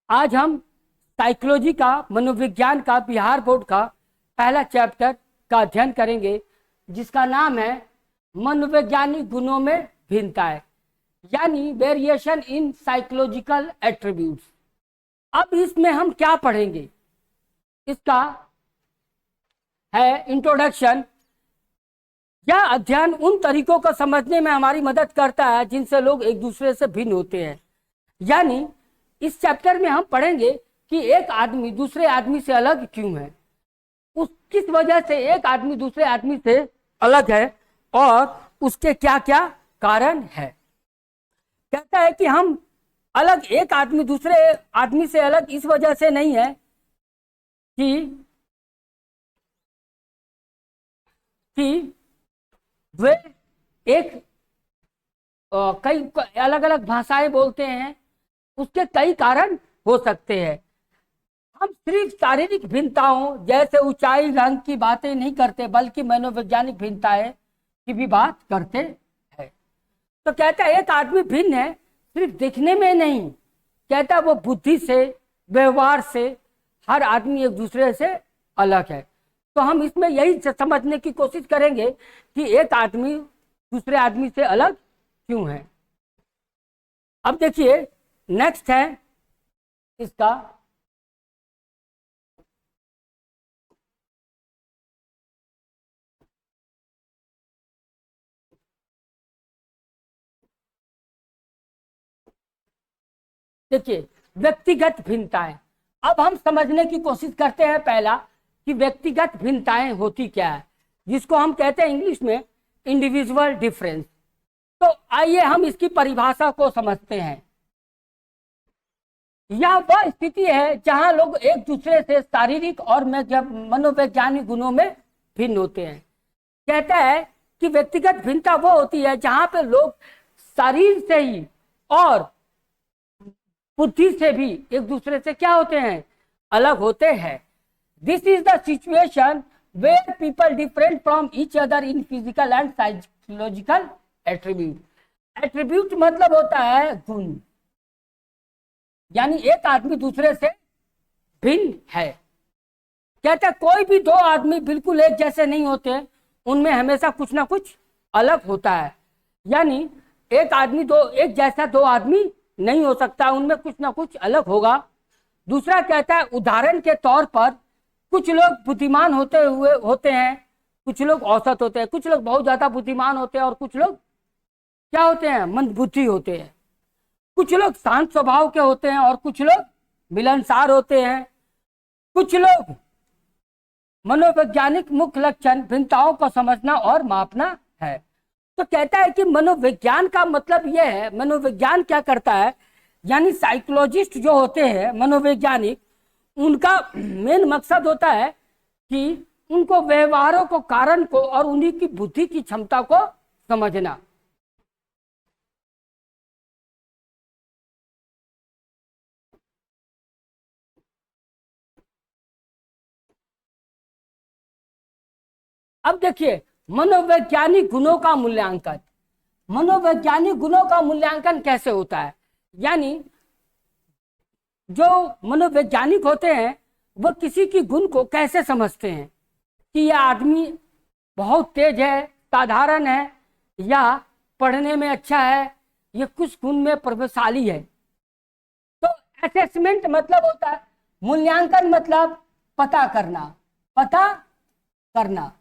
आज हम साइकोलॉजी का, मनोविज्ञान का, बिहार बोर्ड का पहला चैप्टर का अध्ययन करेंगे, जिसका नाम है मनोवैज्ञानिक गुणों में भिन्नताएं, यानी वेरिएशन इन साइकोलॉजिकल एट्रीब्यूट्स। अब इसमें हम क्या पढ़ेंगे, इसका है इंट्रोडक्शन। यह अध्ययन उन तरीकों को समझने में हमारी मदद करता है जिनसे लोग एक दूसरे से भिन्न होते हैं। यानी इस चैप्टर में हम पढ़ेंगे कि एक आदमी दूसरे आदमी से अलग क्यों है, उस किस वजह से एक आदमी दूसरे आदमी से अलग है और उसके क्या क्या कारण है। कहता है कि हम अलग, एक आदमी दूसरे आदमी से अलग इस वजह से नहीं है कि वे एक कई अलग अलग भाषाएं बोलते हैं, उसके कई कारण हो सकते हैं। हम सिर्फ शारीरिक भिन्नताओं जैसे ऊंचाई, रंग की बातें नहीं करते, बल्कि मनोवैज्ञानिक भिन्नताएं की भी बात करते हैं। तो कहता है एक आदमी भिन्न है सिर्फ दिखने में नहीं, कहता है वो बुद्धि से, व्यवहार से हर आदमी एक दूसरे से अलग है। तो हम इसमें यही समझने की कोशिश करेंगे कि एक आदमी दूसरे आदमी से अलग क्यों है। अब देखिए नेक्स्ट है इसका देखिए व्यक्तिगत भिन्नताएं। अब हम समझने की कोशिश करते हैं पहला कि व्यक्तिगत भिन्नताएं होती क्या है, जिसको हम कहते हैं इंग्लिश में इंडिविजुअल डिफरेंस। तो आइए हम इसकी परिभाषा को समझते हैं। यह वह स्थिति है जहां लोग एक दूसरे से शारीरिक और मनोवैज्ञानिक गुणों में भिन्न होते हैं। कहता है कि व्यक्तिगत भिन्नता वो होती है जहां पे लोग शरीर से ही और बुद्धि से भी एक दूसरे से क्या होते हैं, अलग होते हैं। This is the situation where people different from each other in physical and psychological attribute. Attribute मतलब होता है गुण, यानी एक आदमी दूसरे से भिन्न है। कहता है कोई भी दो आदमी बिल्कुल एक जैसे नहीं होते, उनमें हमेशा कुछ ना कुछ अलग होता है। यानी एक आदमी एक जैसा दो आदमी नहीं हो सकता, उनमें कुछ ना कुछ अलग होगा। दूसरा कहता है उदाहरण के तौर पर कुछ लोग बुद्धिमान होते हैं, कुछ लोग औसत होते हैं, कुछ लोग बहुत ज्यादा बुद्धिमान होते हैं और कुछ लोग क्या होते हैं, मंदबुद्धि होते हैं। कुछ लोग शांत स्वभाव के होते हैं और कुछ लोग मिलनसार होते हैं। कुछ लोग मनोवैज्ञानिक मुख्य लक्षण भिन्नताओं को समझना और मापना है। तो कहता है कि मनोविज्ञान का मतलब यह है, मनोविज्ञान क्या करता है, यानी साइकोलॉजिस्ट जो होते हैं मनोवैज्ञानिक, उनका मेन मकसद होता है कि उनको व्यवहारों को, कारण को और उन्हीं की बुद्धि की क्षमता को समझना। अब देखिए मनोवैज्ञानिक गुणों का मूल्यांकन। मनोवैज्ञानिक गुणों का मूल्यांकन कैसे होता है, यानी जो मनोवैज्ञानिक होते हैं वह किसी की गुण को कैसे समझते हैं कि यह आदमी बहुत तेज है, साधारण है, या पढ़ने में अच्छा है, यह कुछ गुण में प्रभावशाली है। तो असेसमेंट मतलब होता है, मूल्यांकन मतलब पता करना।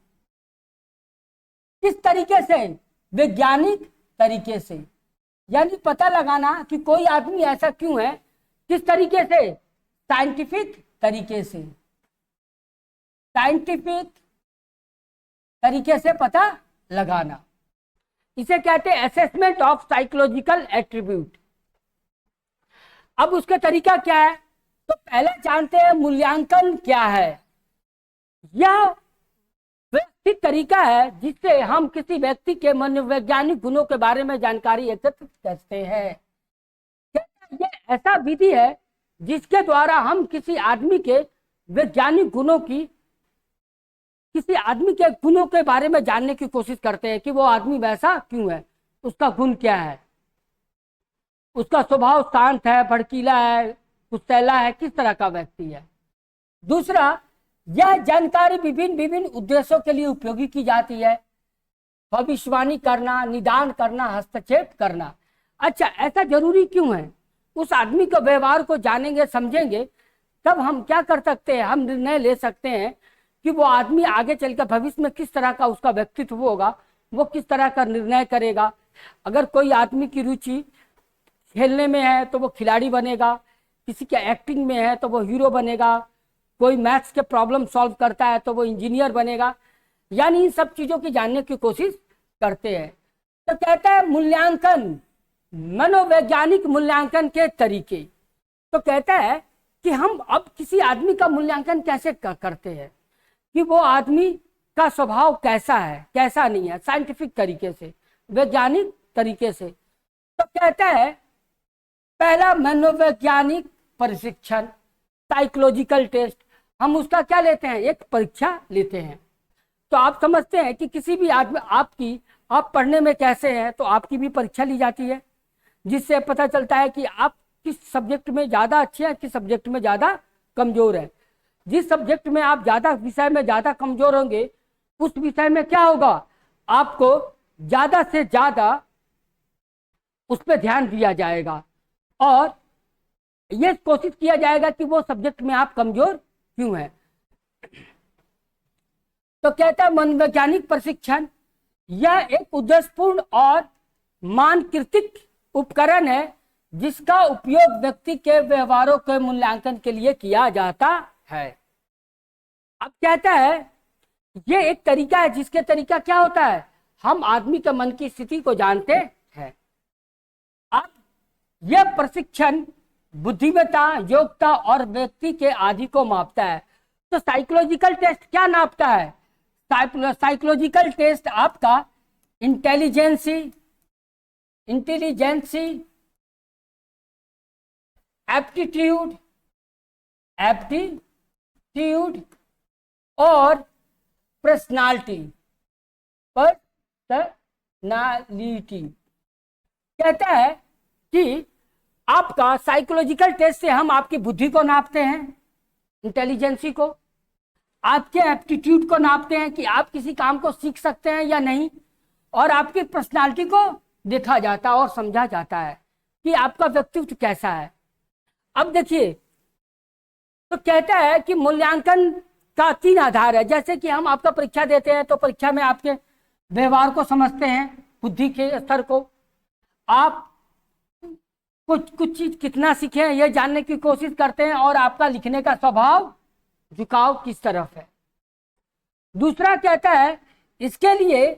किस तरीके से, वैज्ञानिक तरीके से, यानी पता लगाना कि कोई आदमी ऐसा क्यों है। किस तरीके से, साइंटिफिक तरीके से पता लगाना। इसे कहते हैं असेसमेंट ऑफ साइकोलॉजिकल एट्रीब्यूट। अब उसका तरीका क्या है, तो पहले जानते हैं मूल्यांकन क्या है। यह व्यवस्थित तरीका है जिससे हम किसी व्यक्ति के मनोवैज्ञानिक गुणों के बारे में जानकारी एकत्र करते हैं। यह ऐसा विधि है जिसके द्वारा हम किसी आदमी के गुणों के बारे में जानने की कोशिश करते हैं कि वो आदमी वैसा क्यों है, उसका गुण क्या है। उसका स्वभाव शांत है, भड़कीला है, कुशैला है, किस तरह का व्यक्ति है। दूसरा, यह जानकारी विभिन्न विभिन्न उद्देश्यों के लिए उपयोगी की जाती है। भविष्यवाणी करना, निदान करना, हस्तक्षेप करना। अच्छा, ऐसा जरूरी क्यों है? उस आदमी के व्यवहार को जानेंगे, समझेंगे, तब हम क्या कर सकते हैं, हम निर्णय ले सकते हैं कि वो आदमी आगे चलकर भविष्य में किस तरह का उसका व्यक्तित्व होगा, वो किस तरह का निर्णय करेगा। अगर कोई आदमी की रुचि खेलने में है तो वो खिलाड़ी बनेगा, किसी के एक्टिंग में है तो वो हीरो बनेगा, कोई मैथ्स के प्रॉब्लम सॉल्व करता है तो वो इंजीनियर बनेगा। यानी इन सब चीज़ों की जानने की कोशिश करते हैं। तो कहता है मूल्यांकन, मनोवैज्ञानिक मूल्यांकन के तरीके। तो कहता है कि हम अब किसी आदमी का मूल्यांकन कैसे करते हैं कि वो आदमी का स्वभाव कैसा है, कैसा नहीं है, साइंटिफिक तरीके से, वैज्ञानिक तरीके से। तो कहता है पहला मनोवैज्ञानिक प्रशिक्षण, साइकोलॉजिकल टेस्ट। हम उसका क्या लेते हैं, एक परीक्षा लेते हैं। तो आप समझते हैं कि किसी भी आदमी आप पढ़ने में कैसे हैं, तो आपकी भी परीक्षा ली जाती है, जिससे पता चलता है कि आप किस सब्जेक्ट में ज़्यादा अच्छे हैं, किस सब्जेक्ट में ज़्यादा कमज़ोर है। जिस सब्जेक्ट में आप ज़्यादा विषय में ज़्यादा कमज़ोर होंगे, उस विषय में क्या होगा, आपको ज़्यादा से ज़्यादा उस पर ध्यान दिया जाएगा और ये कोशिश किया जाएगा कि वो सब्जेक्ट में आप कमज़ोर क्यों हैं। तो कहता है मनोवैज्ञानिक प्रशिक्षण, यह एक उद्देश्यपूर्ण और मानकीकृत उपकरण है जिसका उपयोग व्यक्ति के व्यवहारों के मूल्यांकन के लिए किया जाता है। अब कहता है ये एक तरीका है जिसके तरीका क्या होता है, हम आदमी के मन की स्थिति को जानते हैं। अब यह प्रशिक्षण बुद्धिमत्ता, योग्यता और व्यक्ति के आदि को मापता है। तो साइकोलॉजिकल टेस्ट क्या नापता है? साइकोलॉजिकल टेस्ट आपका इंटेलिजेंसी, एप्टीट्यूड और पर्सनालिटी। कहता है कि आपका साइकोलॉजिकल टेस्ट से हम आपकी बुद्धि को नापते हैं, इंटेलिजेंसी को, आपके एप्टीट्यूड को नापते हैं कि आप किसी काम को सीख सकते हैं या नहीं, और आपकी पर्सनालिटी को देखा जाता है और समझा जाता है कि आपका व्यक्तित्व कैसा है। अब देखिए, तो कहता है कि मूल्यांकन का 3 आधार है। जैसे कि हम आपका परीक्षा देते हैं तो परीक्षा में आपके व्यवहार को समझते हैं, बुद्धि के स्तर को, आप कुछ चीज कितना सीखे हैं यह जानने की कोशिश करते हैं, और आपका लिखने का स्वभाव, झुकाव किस तरफ है। दूसरा कहता है इसके लिए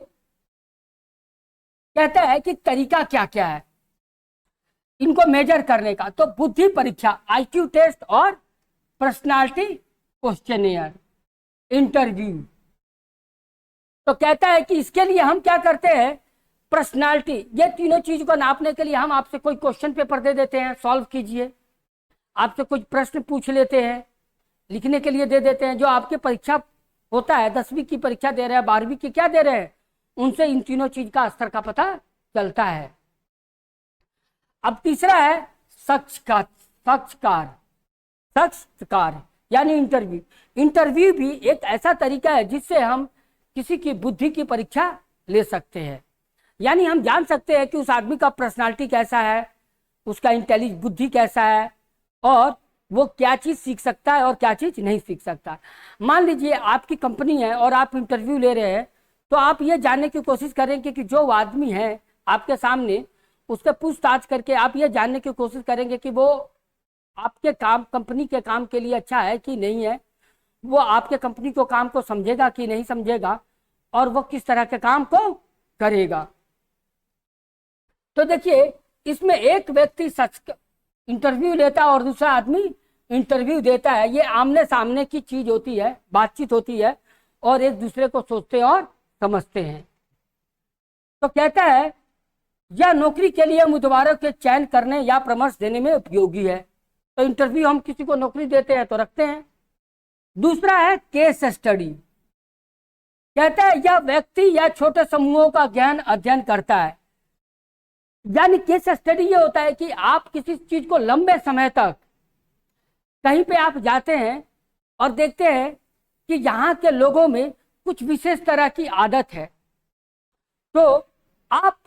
कहता है कि तरीका क्या क्या है इनको मेजर करने का। तो बुद्धि परीक्षा, आईक्यू टेस्ट और पर्सनालिटी क्वेश्चनियर, इंटरव्यू। तो कहता है कि इसके लिए हम क्या करते हैं, पर्सनालिटी, ये तीनों चीज को नापने के लिए हम आपसे कोई क्वेश्चन पेपर दे देते हैं, सॉल्व कीजिए। आपसे कुछ प्रश्न पूछ लेते हैं, लिखने के लिए दे देते हैं। जो आपके परीक्षा होता है, 10वीं की परीक्षा दे रहे हैं, 12वीं की क्या दे रहे हैं, उनसे इन तीनों चीज का स्तर का पता चलता है। अब तीसरा है साक्षात्कार यानी इंटरव्यू। इंटरव्यू भी एक ऐसा तरीका है जिससे हम किसी की बुद्धि की परीक्षा ले सकते हैं। यानी हम जान सकते हैं कि उस आदमी का पर्सनालिटी कैसा है, उसका बुद्धि कैसा है, और वो क्या चीज़ सीख सकता है और क्या चीज़ नहीं सीख सकता। मान लीजिए आपकी कंपनी है और आप इंटरव्यू ले रहे हैं, तो आप ये जानने की कोशिश करेंगे कि जो आदमी है आपके सामने, उससे पूछताछ करके आप ये जानने की कोशिश करेंगे कि वो आपके कंपनी के काम के लिए अच्छा है कि नहीं है, वो आपके कंपनी को काम को समझेगा कि नहीं समझेगा, और वो किस तरह के काम को करेगा। तो देखिए, इसमें एक व्यक्ति इंटरव्यू लेता है और दूसरा आदमी इंटरव्यू देता है। ये आमने सामने की चीज होती है, बातचीत होती है, और एक दूसरे को सोचते और समझते हैं। तो कहता है यह नौकरी के लिए उम्मीदवारों के चयन करने या परामर्श देने में उपयोगी है। तो इंटरव्यू हम किसी को नौकरी देते हैं तो रखते हैं। दूसरा है केस स्टडी। कहता है यह व्यक्ति या छोटे समूहों का गहन अध्ययन करता है। यानी केस स्टडी ये होता है कि आप किसी चीज को लंबे समय तक कहीं पे आप जाते हैं और देखते हैं कि यहाँ के लोगों में कुछ विशेष तरह की आदत है, तो आप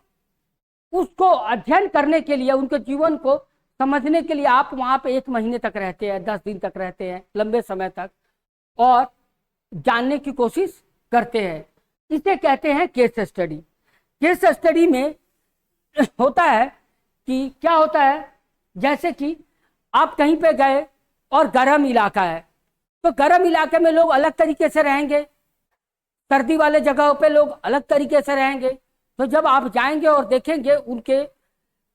उसको अध्ययन करने के लिए, उनके जीवन को समझने के लिए आप वहाँ पे 1 महीने तक रहते हैं, 10 दिन तक रहते हैं, लंबे समय तक, और जानने की कोशिश करते हैं। इसे कहते हैं केस स्टडी। केस स्टडी में होता है कि क्या होता है, जैसे कि आप कहीं पे गए और गर्म इलाका है, तो गर्म इलाके में लोग अलग तरीके से रहेंगे, सर्दी वाले जगहों पे लोग अलग तरीके से रहेंगे। तो जब आप जाएंगे और देखेंगे उनके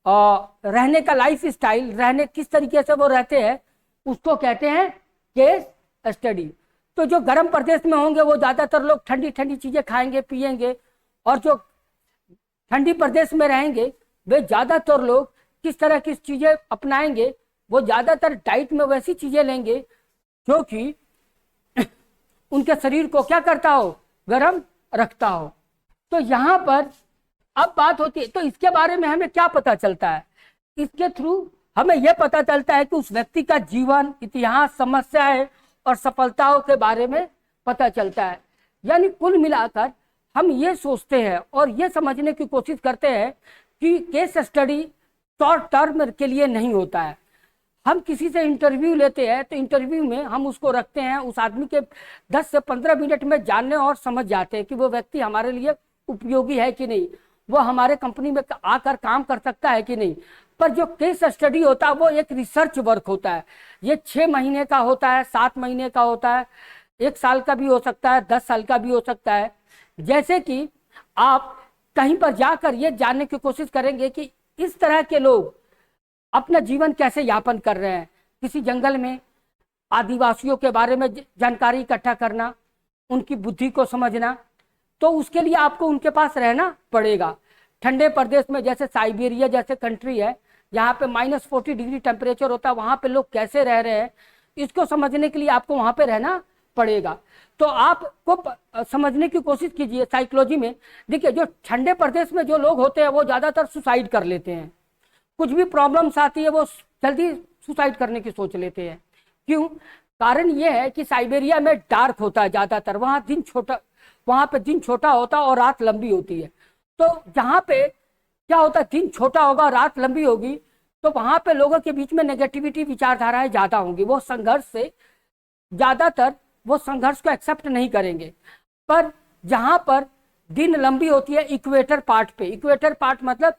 रहने का लाइफ स्टाइल, रहने किस तरीके से वो रहते हैं, उसको कहते हैं केस स्टडी। तो जो गर्म प्रदेश में होंगे वो ज़्यादातर लोग ठंडी ठंडी चीज़ें खाएंगे पिएंगे, और जो ठंडी प्रदेश में रहेंगे वे ज़्यादातर लोग किस तरह की चीज़ें अपनाएंगे, वो ज़्यादातर डाइट में वैसी चीज़ें लेंगे जो कि उनके शरीर को क्या करता हो, गर्म रखता हो। तो यहाँ पर अब बात होती है, तो इसके बारे में हमें क्या पता चलता है, इसके थ्रू हमें यह पता चलता है कि उस व्यक्ति का जीवन, इतिहास, समस्याएं और सफलताओं के बारे में पता चलता है। यानी कुल मिलाकर हम ये सोचते हैं और ये समझने की कोशिश करते हैं कि केस स्टडी शॉर्ट टर्म के लिए नहीं होता है। हम किसी से इंटरव्यू लेते हैं तो इंटरव्यू में हम उसको रखते हैं, उस आदमी के 10 से 15 मिनट में जानने और समझ जाते हैं कि वो व्यक्ति हमारे लिए उपयोगी है कि नहीं, वो हमारे कंपनी में आकर काम कर सकता है कि नहीं। पर जो केस स्टडी होता है वो एक रिसर्च वर्क होता है। ये 6 महीने का होता है, 7 महीने का होता है, 1 साल का भी हो सकता है, 10 साल का भी हो सकता है। जैसे कि आप कहीं पर जाकर ये जानने की कोशिश करेंगे कि इस तरह के लोग अपना जीवन कैसे यापन कर रहे हैं। किसी जंगल में आदिवासियों के बारे में जानकारी इकट्ठा करना, उनकी बुद्धि को समझना, तो उसके लिए आपको उनके पास रहना पड़ेगा। ठंडे प्रदेश में जैसे साइबेरिया जैसे कंट्री है, यहाँ पे -40 डिग्री टेम्परेचर होता है, वहाँ पे लोग कैसे रह रहे हैं, इसको समझने के लिए आपको वहाँ पे रहना पड़ेगा। तो आपको समझने की कोशिश कीजिए। साइकोलॉजी में देखिए, जो ठंडे प्रदेश में जो लोग होते हैं वो ज़्यादातर सुसाइड कर लेते हैं। कुछ भी प्रॉब्लम्स आती है वो जल्दी सुसाइड करने की सोच लेते हैं। क्यों? कारण ये है कि साइबेरिया में डार्क होता है ज़्यादातर, वहाँ पे दिन छोटा होता है और रात लंबी होती है। तो जहाँ पे क्या होता है, दिन छोटा होगा, रात लंबी होगी, तो वहाँ पे लोगों के बीच में नेगेटिविटी विचारधाराएं ज़्यादा होंगी। वो संघर्ष को एक्सेप्ट नहीं करेंगे। पर जहाँ पर दिन लंबी होती है, इक्वेटर पार्ट मतलब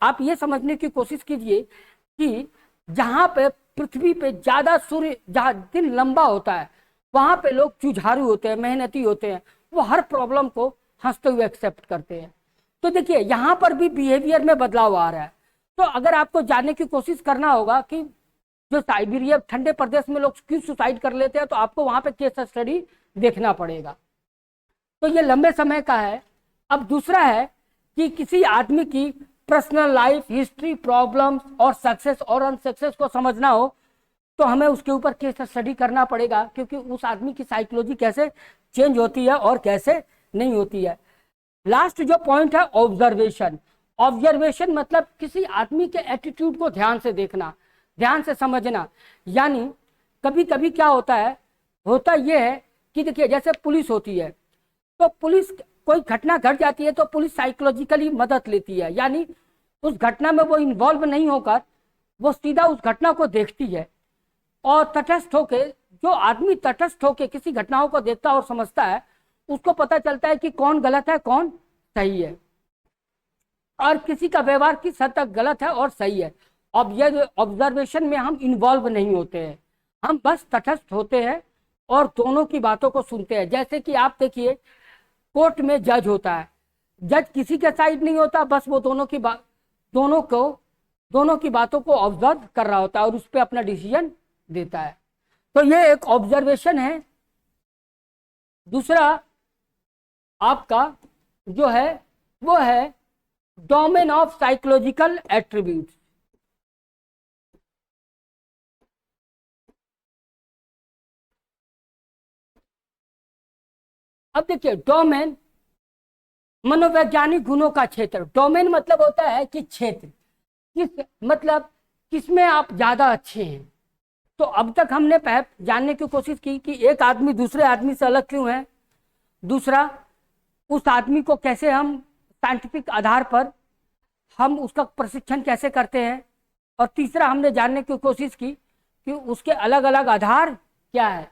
आप ये समझने की कोशिश कीजिए कि जहाँ पे पृथ्वी पे ज़्यादा जहाँ दिन लंबा होता है, वहाँ पे लोग जुझारू होते हैं, मेहनती होते हैं, वो हर प्रॉब्लम को हंसते हुए एक्सेप्ट करते हैं। तो देखिए, यहाँ पर भी बिहेवियर में बदलाव आ रहा है। तो अगर आपको जानने की कोशिश करना होगा कि जो साइबेरिया ठंडे प्रदेश में लोग क्यों सुसाइड कर लेते हैं, तो आपको वहाँ पे केस स्टडी देखना पड़ेगा। तो ये लंबे समय का है। अब दूसरा है कि किसी आदमी की पर्सनल लाइफ हिस्ट्री, प्रॉब्लम्स और सक्सेस और अनसक्सेस को समझना हो तो हमें उसके ऊपर केस स्टडी करना पड़ेगा, क्योंकि उस आदमी की साइकोलॉजी कैसे चेंज होती है और कैसे नहीं होती है। लास्ट जो पॉइंट है, ऑब्जर्वेशन मतलब किसी आदमी के एटीट्यूड को ध्यान से देखना, ध्यान से समझना। यानी कभी कभी क्या होता यह है कि देखिए, जैसे पुलिस होती है, तो पुलिस कोई घटना घट जाती है तो पुलिस साइकोलॉजिकली मदद लेती है। यानी उस घटना में वो इन्वॉल्व नहीं होकर वो सीधा उस घटना को देखती है, और तटस्थ होके, जो आदमी तटस्थ होके किसी घटनाओं को देखता और समझता है, उसको पता चलता है कि कौन गलत है कौन सही है, और किसी का व्यवहार किस हद तक गलत है और सही है। ऑब्जर्वेशन में हम इन्वॉल्व नहीं होते हैं, हम बस तटस्थ होते हैं और दोनों की बातों को सुनते हैं। जैसे कि आप देखिए, कोर्ट में जज होता है, जज किसी के साइड नहीं होता, बस वो दोनों की बातों को ऑब्जर्व कर रहा होता है और उस पर अपना डिसीजन देता है। तो ये एक ऑब्जर्वेशन है। दूसरा आपका जो है वो है डोमेन ऑफ साइकोलॉजिकल एट्रीब्यूट्स। अब देखिए, डोमेन मनोवैज्ञानिक गुणों का क्षेत्र। डोमेन मतलब होता है कि क्षेत्र, किसमें आप ज्यादा अच्छे हैं, तो अब तक हमने जानने की कोशिश की कि एक आदमी दूसरे आदमी से अलग क्यों है, दूसरा उस आदमी को कैसे हम साइंटिफिक आधार पर हम उसका प्रशिक्षण कैसे करते हैं, और तीसरा हमने जानने की कोशिश की कि उसके अलग अलग आधार क्या है।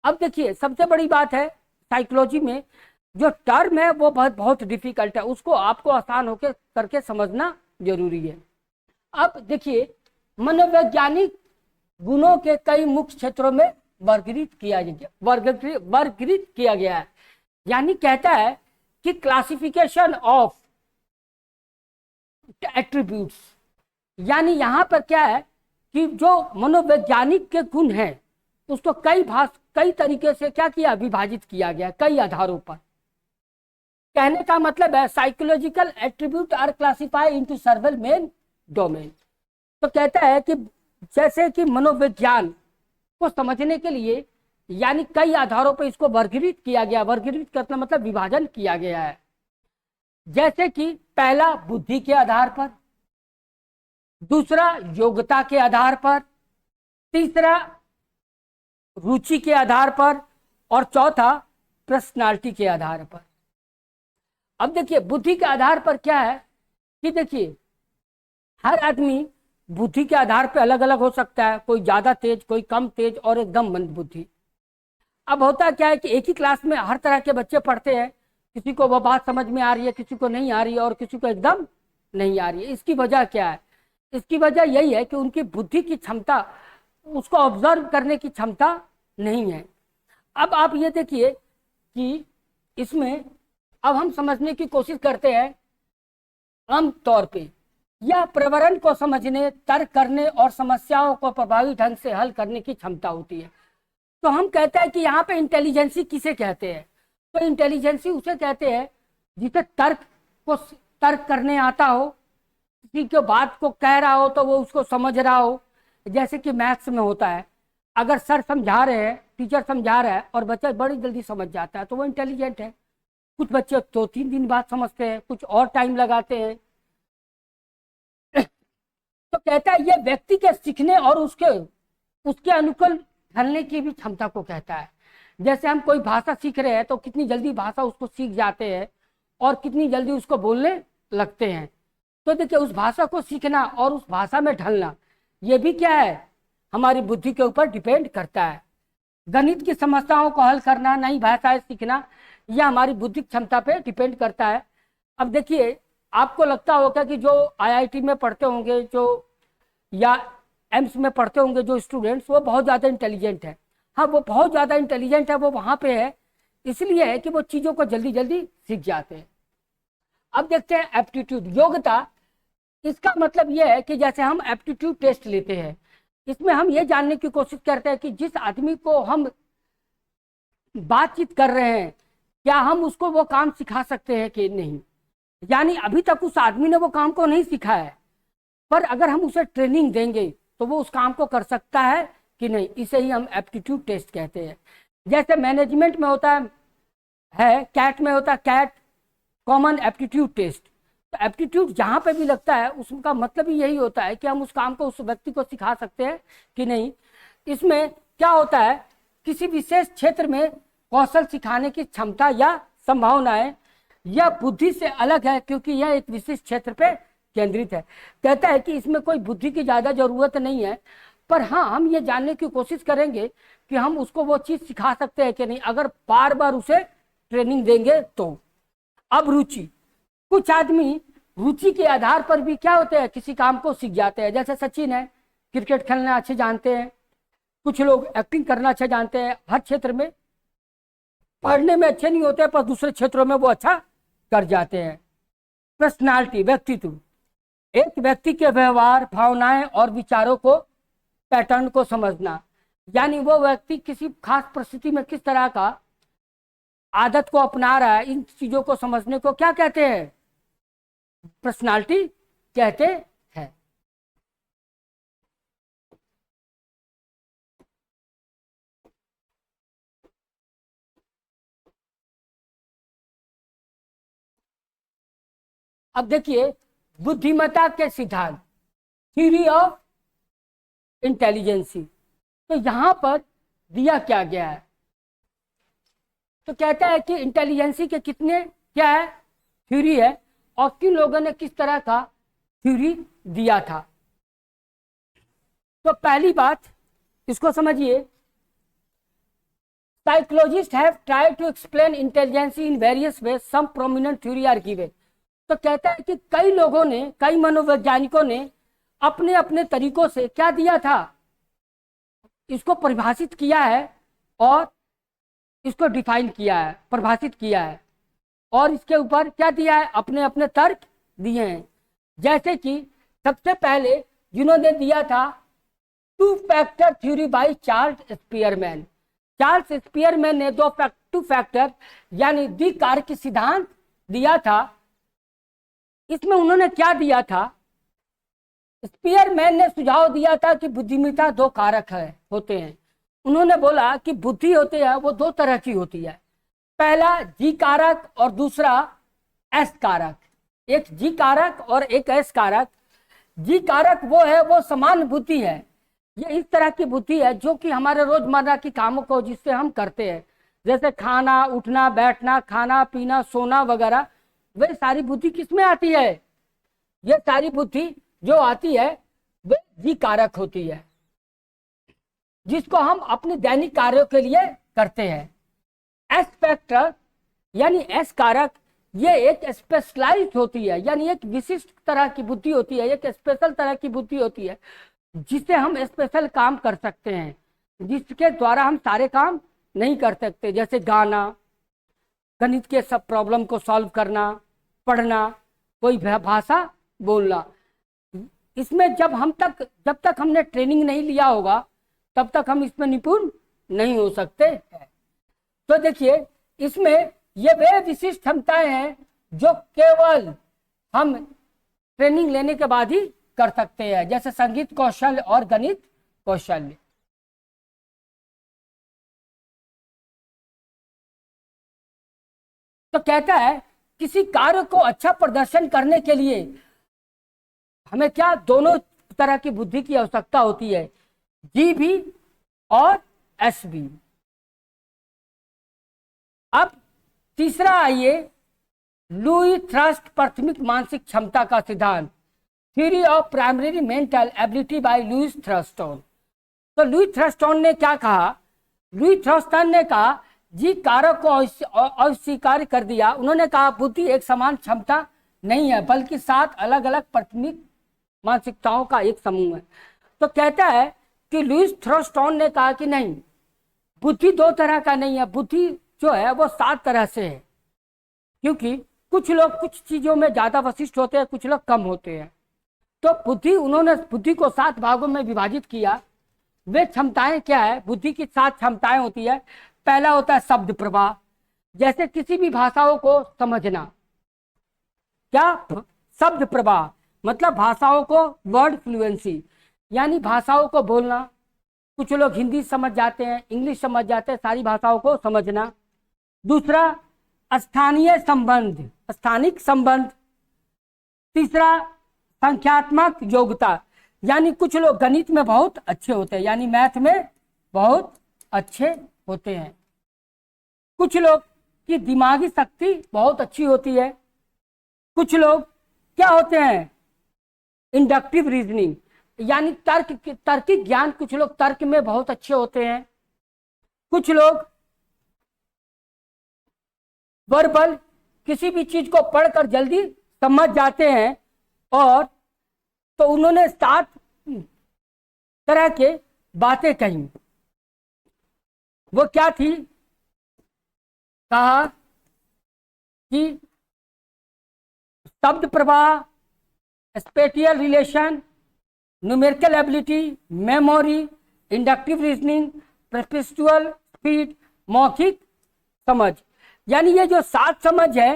अब देखिए सबसे बड़ी बात है साइकोलॉजी में जो टर्म है वो बहुत डिफिकल्ट है, उसको आपको आसान होकर करके समझना जरूरी है। अब देखिए मनोवैज्ञानिक गुणों के कई मुख्य क्षेत्रों में वर्गीकृत किया गया है। यानी कहता है कि क्लासिफिकेशन ऑफ एट्रीब्यूट्स, यानी यहां पर क्या है कि जो मनोवैज्ञानिक के गुण हैं उसको कई तरीके से क्या किया, विभाजित किया गया कई आधारों पर। कहने का मतलब है psychological attribute are classified into several main domain. तो कहता है कि जैसे कि मनोविज्ञान को समझने के लिए यानी कई आधारों पर इसको वर्गीकृत किया गया, वर्गीकृत करना मतलब विभाजन किया गया है। जैसे कि पहला बुद्धि के आधार पर, दूसरा योग्यता के आधार पर, तीसरा रुचि के आधार पर, और चौथा पर्सनालिटी के आधार पर। अब देखिए बुद्धि के आधार पर क्या है कि देखिए हर आदमी बुद्धि के आधार पर अलग अलग हो सकता है, कोई ज्यादा तेज, कोई कम तेज, और एकदम मंद बुद्धि। अब होता क्या है कि एक ही क्लास में हर तरह के बच्चे पढ़ते हैं, किसी को वो बात समझ में आ रही है, किसी को नहीं आ रही है, और किसी को एकदम नहीं आ रही है। इसकी वजह क्या है? इसकी वजह यही है कि उनकी बुद्धि की क्षमता, उसको ऑब्जर्व करने की क्षमता नहीं है। अब आप ये देखिए कि इसमें अब हम समझने की कोशिश करते हैं आम तौर पे यह प्रवरण को समझने, तर्क करने और समस्याओं को प्रभावी ढंग से हल करने की क्षमता होती है। तो हम कहते हैं कि यहाँ पे इंटेलिजेंसी किसे कहते हैं? तो इंटेलिजेंसी उसे कहते हैं जिसे तर्क करने आता हो, किसी के बात को कह रहा हो तो वो उसको समझ रहा हो। जैसे कि मैथ्स में होता है, अगर सर समझा रहे हैं, टीचर समझा रहा है और बच्चा बड़ी जल्दी समझ जाता है तो वो इंटेलिजेंट है। कुछ बच्चे 2-3 दिन बाद समझते हैं, कुछ और टाइम लगाते हैं। तो कहता है ये व्यक्ति के सीखने और उसके अनुकूल ढलने की भी क्षमता को कहता है। जैसे हम कोई भाषा सीख रहे हैं तो कितनी जल्दी भाषा उसको सीख जाते हैं और कितनी जल्दी उसको बोलने लगते हैं। तो देखिए उस भाषा को सीखना और उस भाषा में ढलना ये भी क्या है, हमारी बुद्धि के ऊपर डिपेंड करता है। गणित की समस्याओं को हल करना, नई भाषाएं सीखना, यह हमारी बुद्धिक क्षमता पे डिपेंड करता है। अब देखिए आपको लगता होगा कि जो आईआईटी में पढ़ते होंगे जो या एम्स में पढ़ते होंगे जो स्टूडेंट्स, वो बहुत ज़्यादा इंटेलिजेंट है। हाँ वो बहुत ज़्यादा इंटेलिजेंट है, वो वहाँ पे है इसलिए है कि वो चीज़ों को जल्दी जल्दी सीख जाते हैं। अब देखते हैं एप्टीट्यूड, योग्यता। इसका मतलब ये है कि जैसे हम एप्टीट्यूड टेस्ट लेते हैं, इसमें हम ये जानने की कोशिश करते हैं कि जिस आदमी को हम बातचीत कर रहे हैं क्या हम उसको वो काम सिखा सकते हैं कि नहीं। यानी अभी तक उस आदमी ने वो काम को नहीं सीखा है, पर अगर हम उसे ट्रेनिंग देंगे तो वो उस काम को कर सकता है कि नहीं। इसे ही हम एप्टीट्यूड टेस्ट कहते हैं। जैसे मैनेजमेंट में होता है कैट में होता है कैट कॉमन एप्टीट्यूड टेस्ट। तो एप्टीट्यूड जहाँ पे भी लगता है उसका मतलब ही यही होता है कि हम उस काम को उस व्यक्ति को सिखा सकते हैं कि नहीं। इसमें क्या होता है, किसी विशेष क्षेत्र में कौशल सिखाने की क्षमता या संभावनाएं यह बुद्धि से अलग है क्योंकि यह एक विशेष क्षेत्र पे केंद्रित है। कहता है कि इसमें कोई बुद्धि की ज़्यादा ज़रूरत नहीं है, पर हाँ हम ये जानने की कोशिश करेंगे कि हम उसको वो चीज़ सिखा सकते हैं कि नहीं, अगर बार बार उसे ट्रेनिंग देंगे तो। अब रुचि, कुछ आदमी रुचि के आधार पर भी क्या होते हैं, किसी काम को सीख जाते हैं। जैसे सचिन है, क्रिकेट खेलना अच्छे जानते हैं, कुछ लोग एक्टिंग करना अच्छा जानते हैं। हर क्षेत्र में पढ़ने में अच्छे नहीं होते पर दूसरे क्षेत्रों में वो अच्छा कर जाते हैं। पर्सनालिटी, व्यक्तित्व, एक व्यक्ति के व्यवहार, भावनाएं और विचारों को, पैटर्न को समझना। यानी वो व्यक्ति किसी खास परिस्थिति में किस तरह का आदत को अपना रहा है, इन चीजों को समझने को क्या कहते हैं, पर्सनालिटी कहते हैं। अब देखिए बुद्धिमत्ता के सिद्धांत, थ्योरी ऑफ इंटेलिजेंसी। तो यहां पर दिया क्या गया है, तो कहता है कि इंटेलिजेंसी के कितने क्या है थ्योरी है और किन लोगों ने किस तरह का थ्योरी दिया था। तो पहली बात इसको समझिए, psychologist have tried to explain intelligence in various ways, some prominent theory are given. तो कहता है कि कई लोगों ने, कई मनोवैज्ञानिकों ने अपने अपने तरीकों से क्या दिया था, इसको परिभाषित किया है और इसको डिफाइन किया है, परिभाषित किया है और इसके ऊपर क्या दिया है, अपने अपने तर्क दिए हैं। जैसे कि सबसे पहले जिन्होंने दिया था two factor theory by Charles Spearman. Charles Spearman ने टू फैक्टर यानी द्विकारक सिद्धांत दिया था। इसमें उन्होंने क्या दिया था, स्पीयरमैन ने सुझाव दिया था कि बुद्धिमत्ता दो कारक होते हैं। उन्होंने बोला कि बुद्धि होती है वो दो तरह की होती है, पहला जी कारक और दूसरा एस कारक। एक जी कारक और एक एस कारक। जी कारक वो है, वो समान बुद्धि है, ये इस तरह की बुद्धि है जो कि हमारे रोजमर्रा की कामों को जिससे हम करते हैं, जैसे खाना, उठना, बैठना, खाना पीना, सोना वगैरह, वह सारी बुद्धि किसमें आती है, ये सारी बुद्धि जो आती है वह जी कारक होती है, जिसको हम अपने दैनिक कार्यों के लिए करते हैं। एस फैक्टर यानी एस कारक, ये एक स्पेशलाइज्ड होती है, यानी एक विशिष्ट तरह की बुद्धि होती है, एक स्पेशल तरह की बुद्धि होती है जिससे हम स्पेशल काम कर सकते हैं, जिसके द्वारा हम सारे काम नहीं कर सकते, जैसे गाना, गणित के सब प्रॉब्लम को सॉल्व करना, पढ़ना, कोई भाषा बोलना। इसमें जब तक हमने ट्रेनिंग नहीं लिया होगा तब तक हम इसमें निपुण नहीं हो सकते हैं। तो देखिए, इसमें ये वे विशिष्ट क्षमताएं हैं जो केवल हम ट्रेनिंग लेने के बाद ही कर सकते हैं, जैसे संगीत कौशल और गणित कौशल। तो कहता है किसी कार्य को अच्छा प्रदर्शन करने के लिए हमें क्या, दोनों तरह की बुद्धि की आवश्यकता होती है, जी भी और एस भी। अब तीसरा आइए, लुई थ्रस्ट प्राथमिक मानसिक क्षमता का सिद्धांत, theory of primary mental ability by Louis Thurstone. तो लुई थ्रस्टन ने क्या कहा, लुई थ्रस्टन ने कहा जी कारक को अस्वीकार कर दिया। उन्होंने कहा बुद्धि एक समान क्षमता नहीं है बल्कि 7 अलग अलग प्राथमिक मानसिकताओं का एक समूह है। तो कहता है कि लुई थ्रस्टन ने कहा कि नहीं, बुद्धि दो तरह का नहीं है, बुद्धि जो है वो 7 तरह से है, क्योंकि कुछ लोग कुछ चीजों में ज्यादा वशिष्ठ होते हैं, कुछ लोग कम होते हैं। तो उन्होंने बुद्धि को 7 भागों में विभाजित किया। वे क्षमताएं क्या है, बुद्धि की 7 क्षमताएं होती है। पहला होता है शब्द प्रवाह, जैसे किसी भी भाषाओं को समझना। क्या शब्द प्रवाह मतलब भाषाओं को वर्ड फ्लुएंसी, यानी भाषाओं को बोलना। कुछ लोग हिंदी समझ जाते हैं, इंग्लिश समझ जाते हैं, सारी भाषाओं को समझना। दूसरा स्थानीय संबंध, स्थानिक संबंध। तीसरा संख्यात्मक योग्यता, यानी कुछ लोग गणित में बहुत अच्छे होते हैं, यानी मैथ में बहुत अच्छे होते हैं। कुछ लोग की दिमागी शक्ति बहुत अच्छी होती है। कुछ लोग क्या होते हैं, इंडक्टिव रीजनिंग, यानी तर्किक ज्ञान, कुछ लोग तर्क में बहुत अच्छे होते हैं। कुछ लोग वर्बल, किसी भी चीज को पढ़कर जल्दी समझ जाते हैं। और तो उन्होंने 7 तरह के बातें कही। वो क्या थी, कहा कि शब्द प्रवाह, spatial relation, numerical ability, memory, inductive reasoning, perceptual speed, मौखिक समझ। यानी ये जो 7 समझ है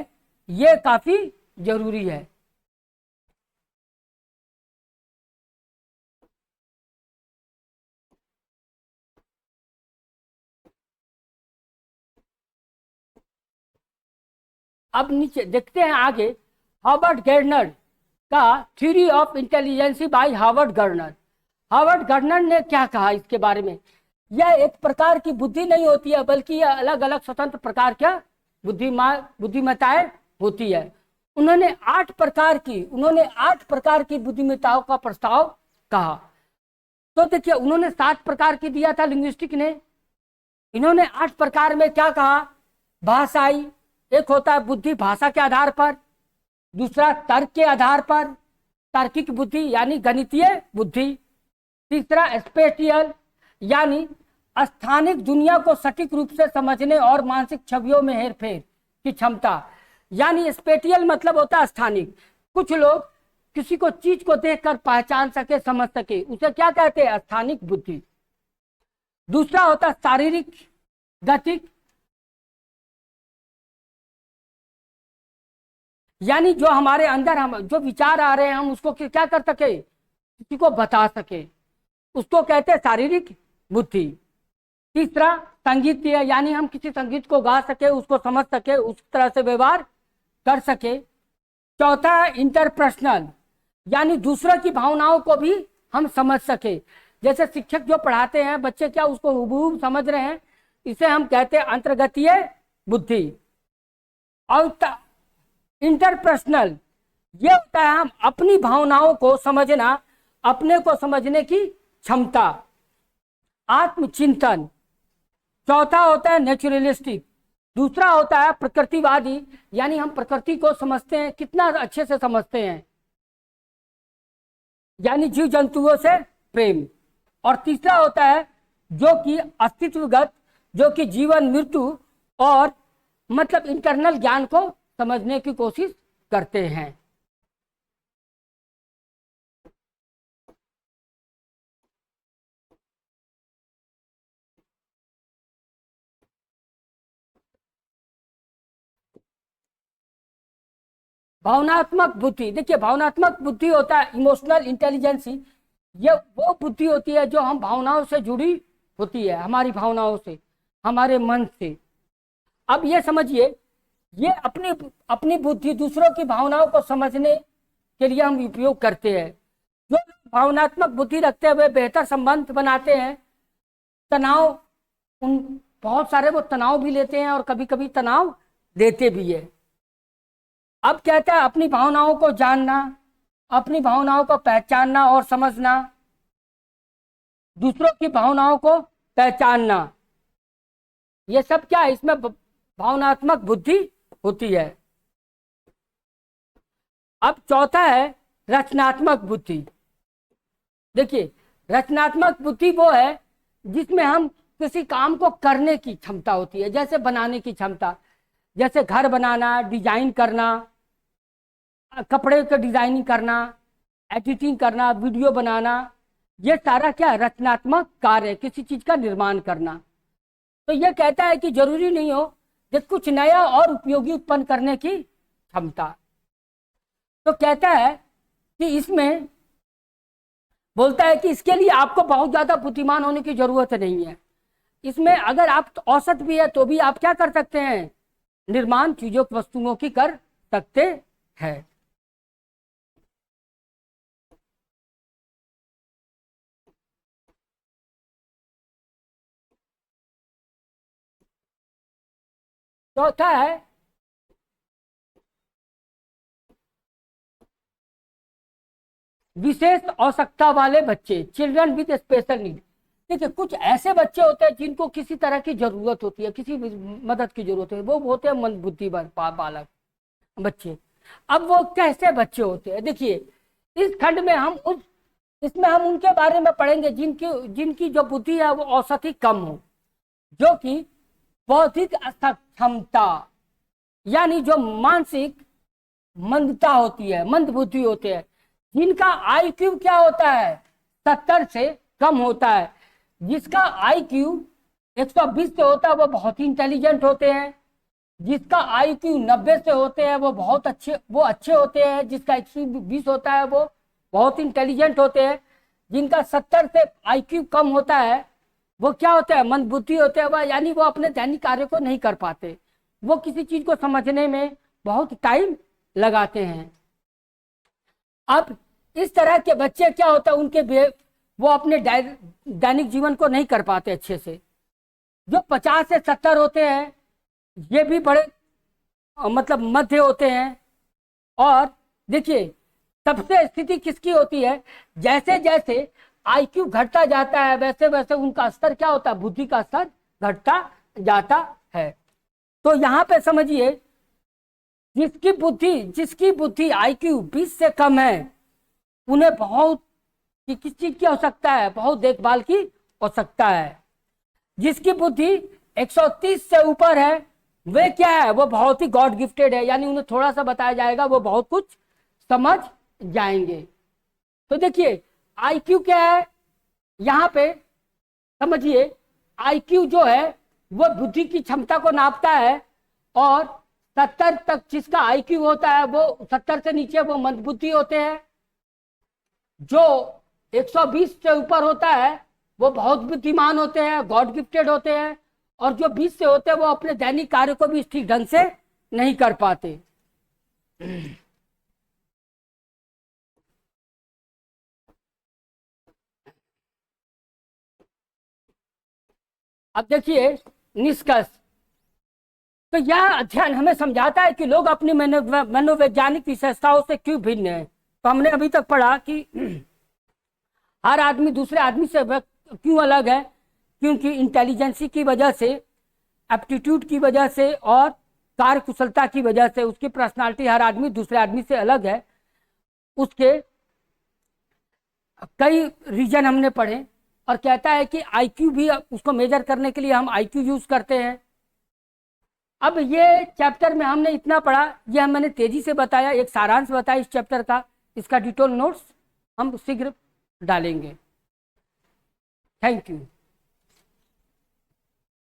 ये काफी जरूरी है। अब नीचे देखते हैं आगे, हार्वर्ड गार्डनर का theory of intelligence by Harvard Gardner. Harvard Gardner ने क्या कहा इसके बारे में, यह एक प्रकार की बुद्धि नहीं होती है, बल्कि यह अलग अलग स्वतंत्र प्रकार का बुद्धिमत्ताएं होती है। उन्होंने 8 प्रकार की बुद्धिमत्ताओं का प्रस्ताव कहा। तो देखिए, उन्होंने 7 प्रकार की दिया था लिंग्विस्टिक ने, इन्होंने 8 प्रकार में क्या कहा? भाषाई, एक होता है बुद्धि भाषा के आधार पर, दूसरा तर्क के आधार पर, तार्किक बुद्धि यानी गणितीय बुद्धि, तीसरा स्पेटियल यानी स्थानिक दुनिया को सटीक रूप से समझने और मानसिक छवियों में हेरफेर की क्षमता, यानी स्पेटियल मतलब होता है स्थानिक। कुछ लोग किसी को चीज को देखकर पहचान सके, समझ सके, उसे क्या कहते हैं? स्थानिक बुद्धि। दूसरा होता है शारीरिक गतिक, यानी जो हमारे अंदर हम जो विचार आ रहे हैं हम उसको क्या कर सके, किसी को बता सके, उसको कहते हैं शारीरिक बुद्धि। तीसरा संगीतीय, यानी हम किसी संगीत को गा सके, उसको समझ सके, उस तरह से व्यवहार कर सके। चौथा है इंटरपर्सनल, यानी दूसरों की भावनाओं को भी हम समझ सके। जैसे शिक्षक जो पढ़ाते हैं, बच्चे क्या उसको हुबहू समझ रहे हैं, इसे हम कहते हैं अंतर्गतीय बुद्धि। और इंटरपर्सनल ये होता है हम अपनी भावनाओं को समझना, अपने को समझने की क्षमता, आत्मचिंतन। चौथा होता है नेचुरलिस्टिक, दूसरा होता है प्रकृतिवादी, यानी हम प्रकृति को समझते हैं, कितना अच्छे से समझते हैं, यानी जीव जंतुओं से प्रेम। और तीसरा होता है जो कि अस्तित्वगत, जो कि जीवन मृत्यु और मतलब इंटरनल ज्ञान को समझने की कोशिश करते हैं। भावनात्मक बुद्धि, देखिए भावनात्मक बुद्धि होता है इमोशनल इंटेलिजेंसी, ये वो बुद्धि होती है जो हम भावनाओं से जुड़ी होती है, हमारी भावनाओं से, हमारे मन से। अब ये समझिए, ये अपनी अपनी बुद्धि दूसरों की भावनाओं को समझने के लिए हम उपयोग करते हैं। जो भावनात्मक बुद्धि रखते हुए बेहतर संबंध बनाते हैं, तनाव उन बहुत सारे वो तनाव भी लेते हैं और कभी कभी तनाव देते भी है। अब कहता है अपनी भावनाओं को जानना, अपनी भावनाओं को पहचानना और समझना, दूसरों की भावनाओं को पहचानना, ये सब क्या है? इसमें भावनात्मक बुद्धि होती है। अब चौथा है रचनात्मक बुद्धि। देखिए, रचनात्मक बुद्धि वो है जिसमें हम किसी काम को करने की क्षमता होती है, जैसे बनाने की क्षमता, जैसे घर बनाना, डिजाइन करना, कपड़े का डिजाइनिंग करना, एडिटिंग करना, वीडियो बनाना, ये सारा क्या रचनात्मक कार्य है, किसी चीज का निर्माण करना। तो ये कहता है कि जरूरी नहीं हो कि कुछ नया और उपयोगी उत्पन्न करने की क्षमता। तो कहता है कि इसमें बोलता है कि इसके लिए आपको बहुत ज्यादा बुद्धिमान होने की जरूरत नहीं है। इसमें अगर आप औसत भी है तो भी आप क्या कर सकते हैं? निर्माण चीजों वस्तुओं की कर सकते हैं। चौथा है विशेष आवश्यकता वाले बच्चे, चिल्ड्रन विद स्पेशल नीड। देखिए, कुछ ऐसे बच्चे होते हैं जिनको किसी तरह की जरूरत होती है, किसी मदद की जरूरत है, वो होते हैं मंदबुद्धि बालक बच्चे। अब वो कैसे बच्चे होते हैं? देखिए, इस खंड में इसमें हम उनके बारे में पढ़ेंगे जिनकी जो बुद्धि है वो औसत ही कम हो, जो कि बौद्धिक सक्षमता यानी जो मानसिक मंदता होती है, मंद बुद्धि होते हैं, जिनका आईक्यू क्या होता है? 70 से कम होता है। जिसका आईक्यू 120 से होता है वो बहुत ही इंटेलिजेंट होते हैं। जिसका आईक्यू 90 से होते हैं वो बहुत अच्छे होते हैं। जिसका 120 होता है वो बहुत इंटेलिजेंट होते हैं। जिनका 70 से आईक्यू कम होता है वो क्या होता है? मंदबुद्धि होते हैं। वह यानी वो अपने दैनिक कार्य को नहीं कर पाते, वो किसी चीज को समझने में बहुत टाइम लगाते हैं। अब इस तरह के बच्चे क्या होता है, उनके वो अपने दैनिक जीवन को नहीं कर पाते अच्छे से। जो 50 से 70 होते हैं ये भी बड़े मतलब मध्य होते हैं। और देखिए सबसे स्थिति किसकी होती है, जैसे जैसे आईक्यू घटता जाता है वैसे वैसे उनका स्तर क्या होता है, बुद्धि का स्तर घटता जाता है। तो यहाँ पे समझिए जिसकी बुद्धि आईक्यू 20 से कम है उन्हें बहुत किस चीज की आवश्यकता है, बहुत देखभाल की आवश्यकता है। जिसकी बुद्धि 130 से ऊपर है वे क्या है, वो बहुत ही गॉड गिफ्टेड है, यानी उन्हें थोड़ा सा बताया जाएगा वो बहुत कुछ समझ जाएंगे। तो देखिए आईक्यू क्या है, यहाँ पे समझिए आईक्यू जो है वो बुद्धि की क्षमता को नापता है, और 70 तक जिसका आईक्यू होता है वो 70 से नीचे वो मंदबुद्धि होते हैं। जो 120 से ऊपर होता है वो बहुत बुद्धिमान होते हैं, गॉड गिफ्टेड होते हैं, और जो 20 से होते हैं वो अपने दैनिक कार्य को भी ठीक ढंग से नहीं कर पाते। अब देखिए निष्कर्ष। तो यह अध्ययन हमें समझाता है कि लोग अपनी मनोवैज्ञानिक विशेषताओं से क्यों भिन्न हैं। तो हमने अभी तक पढ़ा कि हर आदमी दूसरे आदमी से क्यों अलग है, क्योंकि इंटेलिजेंसी की वजह से, एप्टीट्यूड की वजह से और कार्य कुशलता की वजह से उसकी पर्सनालिटी हर आदमी दूसरे आदमी से अलग है। उसके कई रीजन हमने पढ़े, और कहता है कि आईक्यू भी उसको मेजर करने के लिए हम आईक्यू यूज करते हैं। अब ये चैप्टर में हमने इतना पढ़ा, यह मैंने तेजी से बताया, एक सारांश बताया इस चैप्टर का। इसका डिटेल नोट्स हम शीघ्र डालेंगे। Thank you.